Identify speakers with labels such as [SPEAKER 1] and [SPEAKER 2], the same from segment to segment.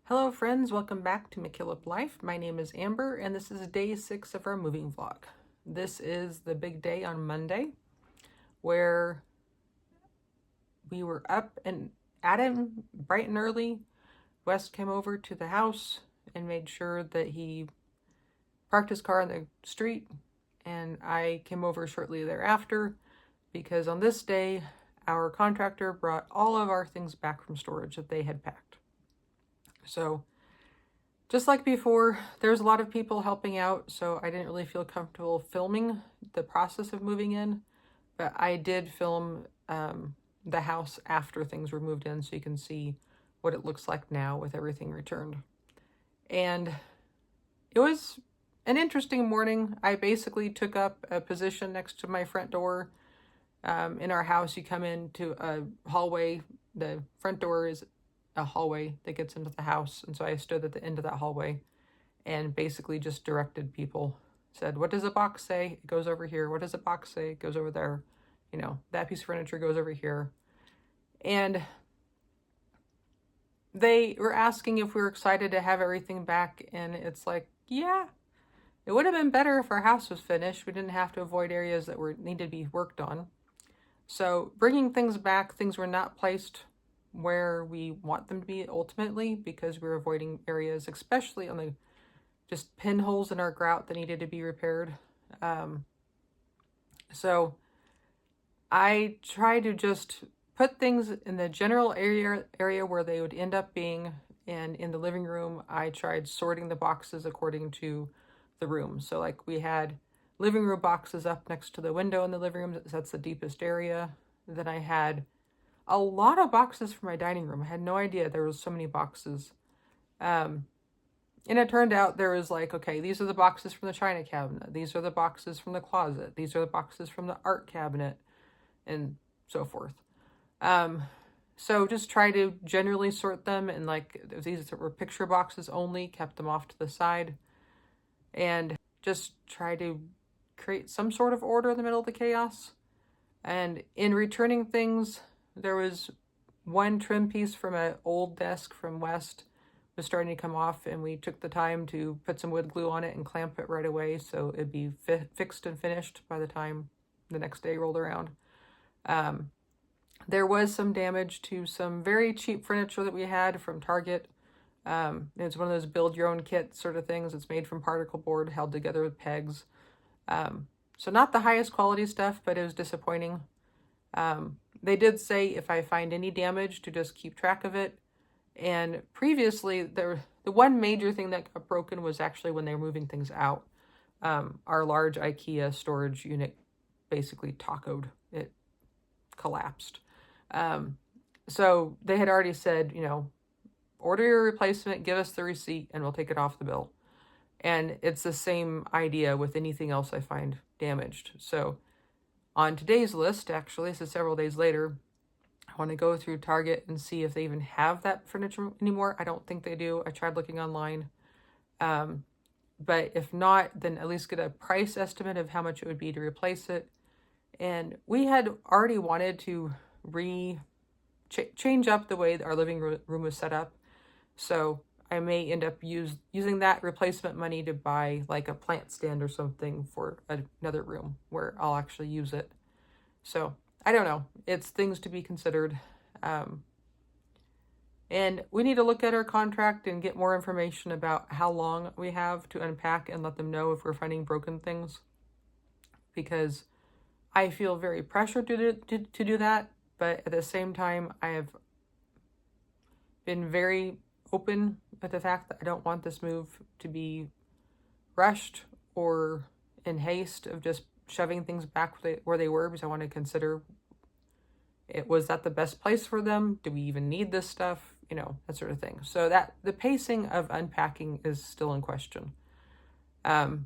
[SPEAKER 1] Hello friends, welcome back to mckilliplife. My name is Amber and this is day 6 of our moving vlog. This is the big day on Monday where we were up and at it bright and early. Wes came over to the house and made sure that he parked his car on the street, and I came over shortly thereafter because on this day our contractor brought all of our things back from storage that they had packed. So just like before, there's a lot of people helping out, so I didn't really feel comfortable filming the process of moving in, but I did film the house after things were moved in so you can see what it looks like now with everything returned. And it was an interesting morning. I basically took up a position next to my front door. In our house, you come into a hallway. The front door is a hallway that gets into the house, and so I stood at the end of that hallway and basically just directed people. Said, what does a box say? It goes over here. What does a box say? It goes over there. You know, that piece of furniture goes over here. And they were asking if we were excited to have everything back, and it's like, yeah, it would have been better if our house was finished. We didn't have to avoid areas that needed to be worked on. So bringing things back, things were not placed where we want them to be ultimately, because we're avoiding areas, especially on the just pinholes in our grout that needed to be repaired. So I tried to just put things in the general area where they would end up being, and in the living room I tried sorting the boxes according to the room. So like we had living room boxes up next to the window in the living room, that's the deepest area. Then I had a lot of boxes for my dining room. I had no idea there was so many boxes. And it turned out there was like, okay, these are the boxes from the china cabinet. These are the boxes from the closet. These are the boxes from the art cabinet, and so forth. So just try to generally sort them, and like if these were picture boxes only, kept them off to the side, and just try to create some sort of order in the middle of the chaos. And in returning things, there was one trim piece from an old desk from West was starting to come off, and we took the time to put some wood glue on it and clamp it right away so it'd be fixed and finished by the time the next day rolled around. There was some damage to some very cheap furniture that we had from Target. It's one of those build your own kit sort of things. It's made from particle board held together with pegs. So not the highest quality stuff, but it was disappointing. They did say if I find any damage to just keep track of it. And previously, the one major thing that got broken was actually when they were moving things out. Our large IKEA storage unit basically tacoed. It collapsed. So they had already said, you know, order your replacement, give us the receipt, and we'll take it off the bill. And it's the same idea with anything else I find damaged. So on today's list, actually, so several days later, I want to go through Target and see if they even have that furniture anymore. I don't think they do. I tried looking online. But if not, then at least get a price estimate of how much it would be to replace it. And we had already wanted to change up the way our living room was set up. So I may end up using that replacement money to buy like a plant stand or something for another room where I'll actually use it. So I don't know. It's things to be considered. And we need to look at our contract and get more information about how long we have to unpack and let them know if we're finding broken things. Because I feel very pressured to do that. But at the same time, I have been very open with the fact that I don't want this move to be rushed or in haste of just shoving things back where they were, because I want to consider, was that the best place for them? Do we even need this stuff? You know, that sort of thing. So that the pacing of unpacking is still in question. But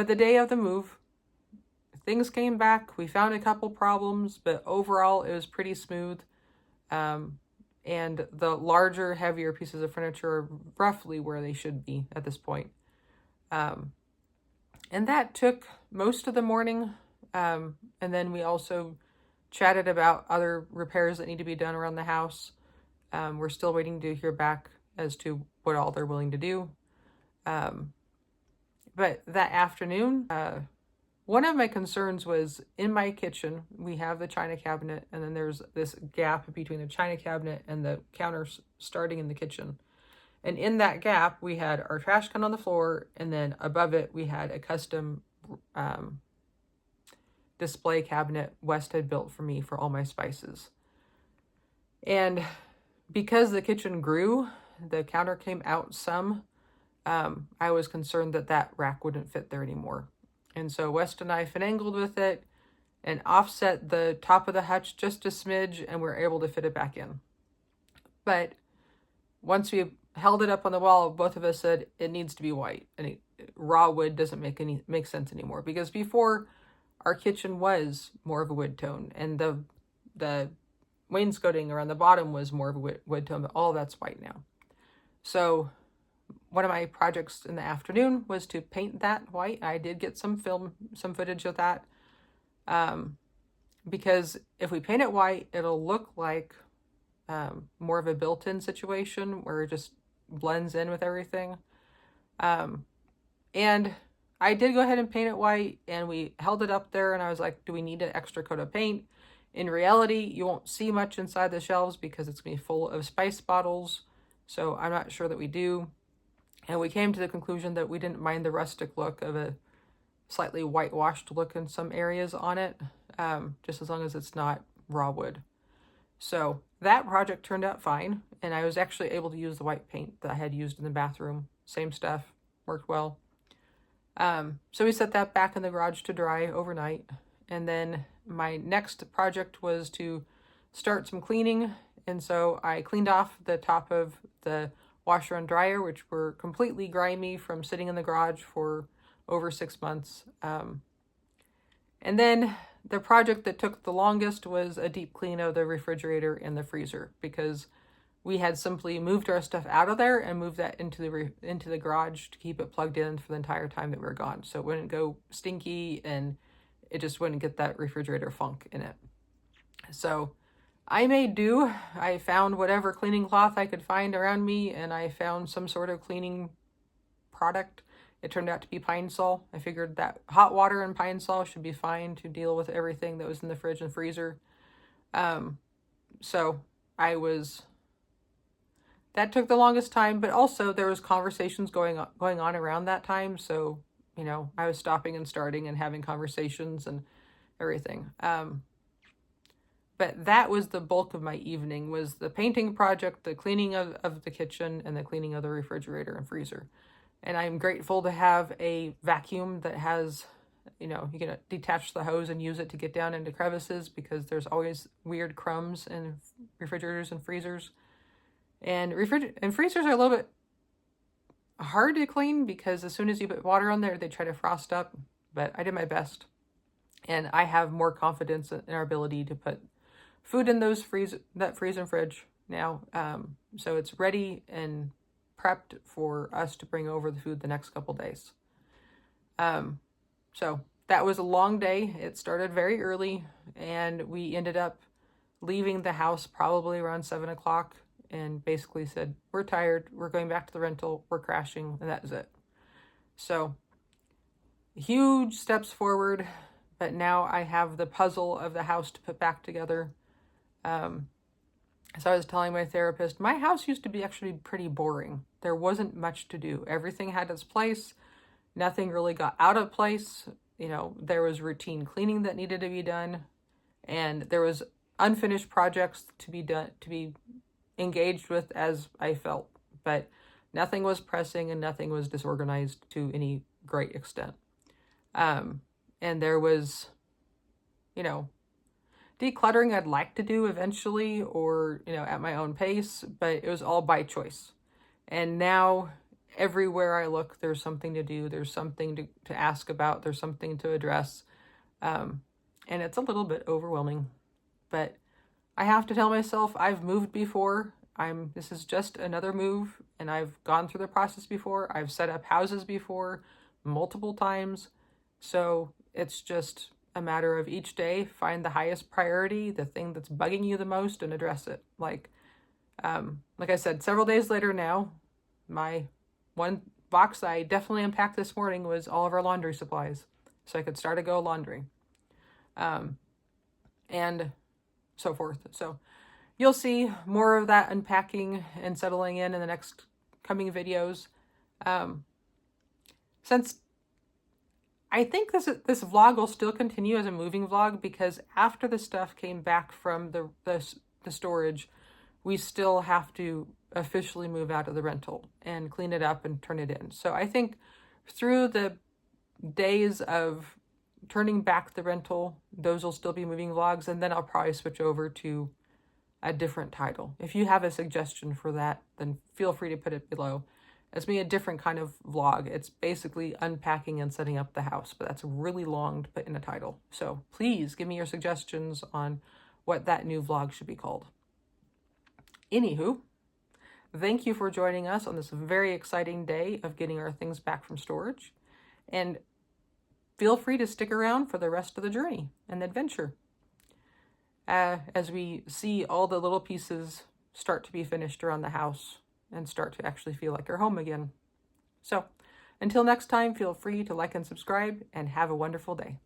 [SPEAKER 1] the day of the move, things came back. We found a couple problems, but overall it was pretty smooth. And the larger, heavier pieces of furniture are roughly where they should be at this point. And that took most of the morning. And then we also chatted about other repairs that need to be done around the house. We're still waiting to hear back as to what all they're willing to do. But that afternoon, one of my concerns was in my kitchen, we have the china cabinet, and then there's this gap between the china cabinet and the counter starting in the kitchen. And in that gap, we had our trash can on the floor, and then above it, we had a custom display cabinet West had built for me for all my spices. And because the kitchen grew, the counter came out some, I was concerned that that rack wouldn't fit there anymore. And so West and I finagled with it and offset the top of the hutch just a smidge, and we were able to fit it back in. But once we held it up on the wall, both of us said it needs to be white, and raw wood doesn't make sense anymore, because before our kitchen was more of a wood tone, and the wainscoting around the bottom was more of a wood tone, but all that's white now. So one of my projects in the afternoon was to paint that white. I did get some footage of that, because if we paint it white, it'll look like more of a built-in situation where it just blends in with everything. And I did go ahead and paint it white, and we held it up there, and I was like, do we need an extra coat of paint? In reality, you won't see much inside the shelves because it's going to be full of spice bottles, so I'm not sure that we do. And we came to the conclusion that we didn't mind the rustic look of a slightly whitewashed look in some areas on it, just as long as it's not raw wood. So that project turned out fine, and I was actually able to use the white paint that I had used in the bathroom. Same stuff, worked well. So we set that back in the garage to dry overnight, and then my next project was to start some cleaning, and so I cleaned off the top of the washer and dryer, which were completely grimy from sitting in the garage for over 6 months. And then the project that took the longest was a deep clean of the refrigerator and the freezer, because we had simply moved our stuff out of there and moved that into the garage to keep it plugged in for the entire time that we were gone, so it wouldn't go stinky and it just wouldn't get that refrigerator funk in it. So I made do. I found whatever cleaning cloth I could find around me, and I found some sort of cleaning product. It turned out to be Pine Sol. I figured that hot water and Pine Sol should be fine to deal with everything that was in the fridge and freezer. So that took the longest time, but also there was conversations going on around that time. So, I was stopping and starting and having conversations and everything. But that was the bulk of my evening, was the painting project, the cleaning of the kitchen, and the cleaning of the refrigerator and freezer. And I'm grateful to have a vacuum that has, you can detach the hose and use it to get down into crevices, because there's always weird crumbs in refrigerators and freezers. And freezers are a little bit hard to clean, because as soon as you put water on there, they try to frost up. But I did my best. And I have more confidence in our ability to put food in that freezer and fridge now. So it's ready and prepped for us to bring over the food the next couple days. So that was a long day. It started very early, and we ended up leaving the house probably around 7 o'clock, and basically said, we're tired, we're going back to the rental, we're crashing, and that was it. So huge steps forward, but now I have the puzzle of the house to put back together. So I was telling my therapist, my house used to be actually pretty boring. There wasn't much to do. Everything had its place. Nothing really got out of place. There was routine cleaning that needed to be done, and there was unfinished projects to be engaged with as I felt, but nothing was pressing and nothing was disorganized to any great extent. And there was, decluttering I'd like to do eventually, or, at my own pace, but it was all by choice. And now everywhere I look, there's something to do. There's something to ask about. There's something to address. And it's a little bit overwhelming, but I have to tell myself I've moved before. This is just another move, and I've gone through the process before. I've set up houses before multiple times. So it's just a matter of each day, find the highest priority, the thing that's bugging you the most, and address it. Like, Like I said, several days later now, my one box I definitely unpacked this morning was all of our laundry supplies, so I could start to go laundry, and so forth. So you'll see more of that unpacking and settling in the next coming videos. Since I think this vlog will still continue as a moving vlog, because after the stuff came back from the storage, we still have to officially move out of the rental and clean it up and turn it in. So I think through the days of turning back the rental, those will still be moving vlogs, and then I'll probably switch over to a different title. If you have a suggestion for that, then feel free to put it below. It's me a different kind of vlog. It's basically unpacking and setting up the house, but that's really long to put in a title. So please give me your suggestions on what that new vlog should be called. Anywho, thank you for joining us on this very exciting day of getting our things back from storage. And feel free to stick around for the rest of the journey and adventure, as we see all the little pieces start to be finished around the house and start to actually feel like you're home again. So until next time, feel free to like and subscribe, and have a wonderful day.